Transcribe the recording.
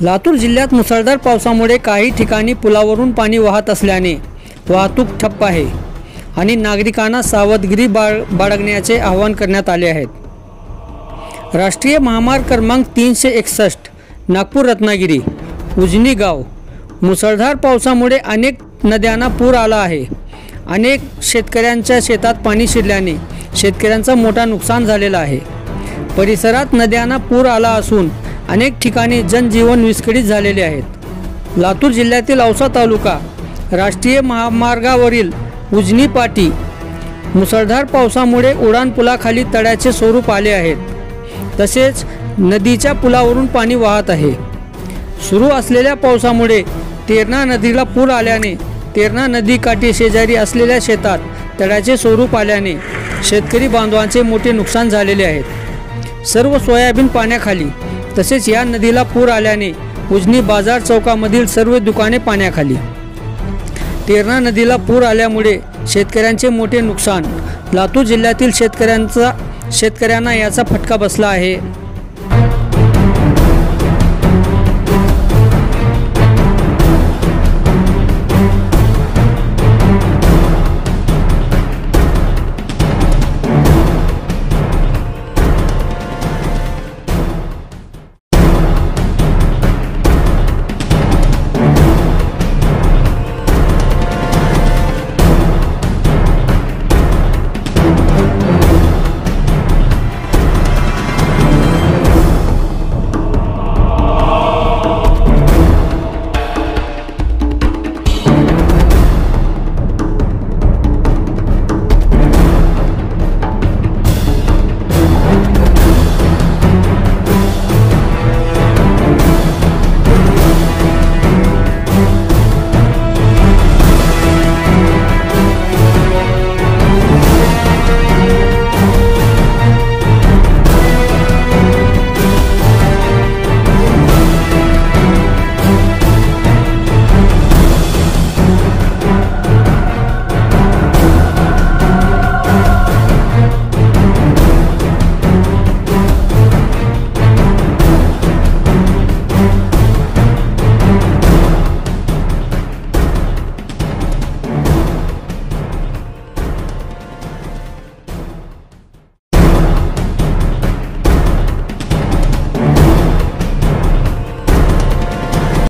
लातूर जिल्ह्यात मुसळधार पावसामुळे काही ठिकाणी पुलावरून पाणी वाहत असल्याने वाहतूक ठप्प आहे आणि नागरिकांना सावधगिरी बाळगण्याचे आवाहन करण्यात आले आहे। राष्ट्रीय महामार्ग क्रमांक 361 नागपूर रत्नागिरी उजनी गाव मुसळधार पावसामुळे अनेक नद्यांना पूर आला आहे। अनेक शेतकऱ्यांच्या शेतात पाणी शिरल्याने शेतकऱ्यांचं मोठा नुकसान झालेलं आहे। परिसरात नद्यांना पूर आला असून अनेक ठिकाणी जनजीवन विस्कळीत झालेले आहेत। लातूर जिल्ह्यातील औसा तालुका राष्ट्रीय महामार्गावरील उजनी पाटी मुसळधार पावसामुळे उड्डाणपुलाखाली तळ्याचे स्वरूप आले आहेत। तसेच नदीच्या पुलावरून पाणी वाहत आहे। सुरू असलेल्या पावसामुळे तेरणा नदीला पूर आल्याने तेरणा नदीकाठी शेजारी असलेल्या शेतात तळ्याचे स्वरूप आल्याने शेतकरी बांधवांचे मोठे नुकसान झालेले आहे। सर्व सोयाबीन पाण्याखाली तसेच या नदीला पूर आल्याने उजनी बाजार चौकामधील सर्व दुकाने पाण्याखाली। तेरणा नदीला पूर आल्यामुळे शेतकऱ्यांचे मोठे नुकसान। लातूर जिल्ह्यातील शेतकऱ्यांना याचा फटका बसला आहे।